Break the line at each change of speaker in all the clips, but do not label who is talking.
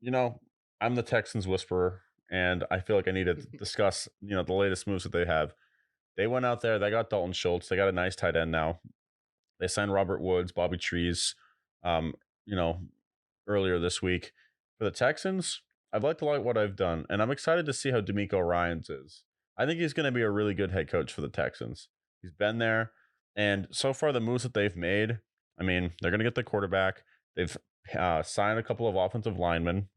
you know, I'm the Texans whisperer, and I feel like I need to discuss, the latest moves that they have. They went out there, they got Dalton Schultz, they got a nice tight end now. They signed Robert Woods, Bobby Trees, um, you know, earlier this week. For the Texans, I'd like to like what I've done, and I'm excited to see how D'Amico Ryans is. I think he's going to be a really good head coach for the Texans. He's been there, and so far the moves that they've made, I mean, they're going to get the quarterback. They've signed a couple of offensive linemen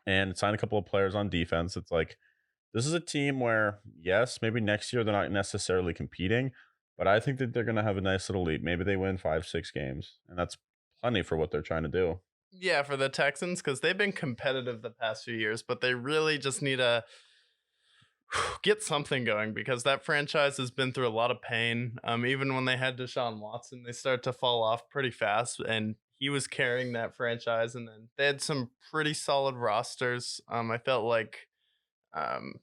and signed a couple of players on defense. It's like this is a team where, yes, maybe next year they're not necessarily competing, but I think that they're going to have a nice little lead. Maybe they win 5, 6 games, and that's plenty for what they're trying to do.
Yeah, for the Texans, because they've been competitive the past few years, but they really just need to get something going because that franchise has been through a lot of pain. Even when they had Deshaun Watson, they started to fall off pretty fast, and he was carrying that franchise. And then they had some pretty solid rosters. I felt like um,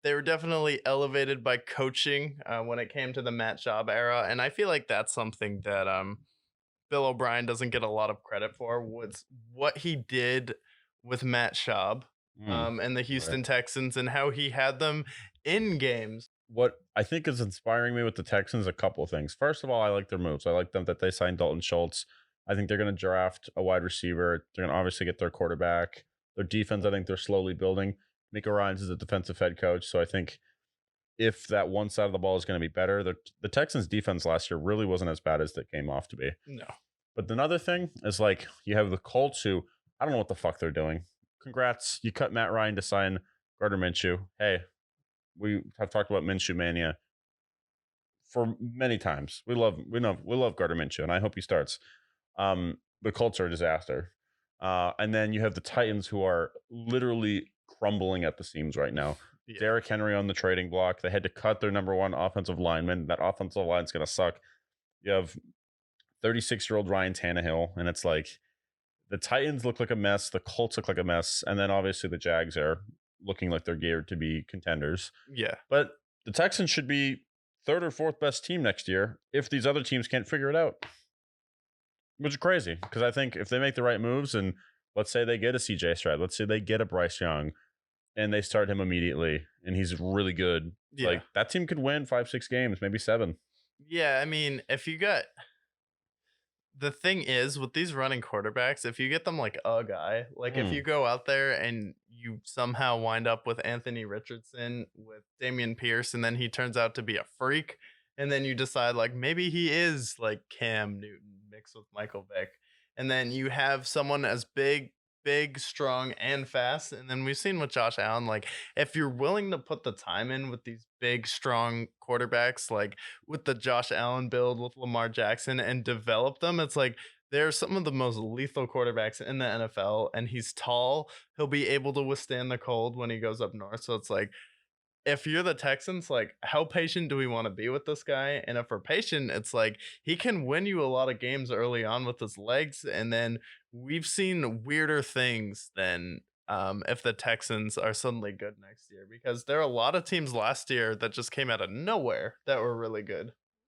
they were definitely elevated by coaching when it came to the Matt Schaub era, and I feel like that's something that Bill O'Brien doesn't get a lot of credit for. Was what he did with Matt Schaub
Mm,
and the
right.
Houston Texans and how he had them in games.
What I think is inspiring me with the Texans, a couple of things. First of all, I like their moves. I like them that they signed Dalton Schultz. I think they're going to draft a wide receiver. They're going to obviously get their quarterback. Their defense, I think they're slowly building. Mika Ryans is a defensive head coach, so I think if that one side of the ball is going to be better, the Texans' defense last year really wasn't as bad as it came off to be.
No.
But another thing is like you have the Colts who I don't know what the fuck they're doing. Congrats, you cut Matt Ryan to sign Gardner Minshew. Hey, we have talked about Minshew mania for many times. We love Gardner Minshew, and I hope he starts. The Colts are a disaster, and then you have the Titans who are literally crumbling at the seams right now.
Yeah.
Derrick Henry on the trading block. They had to cut their number one offensive lineman. That offensive line's going to suck. You have 36-year-old Ryan Tannehill, and it's like the Titans look like a mess. The Colts look like a mess, and then obviously the Jags are looking like they're geared to be contenders.
Yeah.
But the Texans should be third or fourth best team next year if these other teams can't figure it out, which is crazy because I think if they make the right moves and let's say they get a CJ Stroud, let's say they get a Bryce Young and they start him immediately and he's really good,
Yeah.
like that team could win 5, 6 games, maybe seven.
Yeah. I mean, if you got the thing is with these running quarterbacks, if you get them like a guy, like if you
Mm,
go out there and you somehow wind up with Anthony Richardson, with Damian Pierce, and then he turns out to be a freak, and then you decide like maybe he is like Cam Newton mixed with Michael Vick, and then you have someone as big, strong, and fast. And then we've seen with Josh Allen, like if you're willing to put the time in with these big, strong quarterbacks, like with the Josh Allen build with Lamar Jackson and develop them, it's like they're some of the most lethal quarterbacks in the NFL. And he's tall. He'll be able to withstand the cold when he goes up north. So it's like, if you're the Texans, like, how patient do we want to be with this guy? And if we're patient, it's like he can win you a lot of games early on with his legs. And then we've seen weirder things than if the Texans are suddenly good next year, because there are a lot of teams last year that just came out of nowhere that were really good.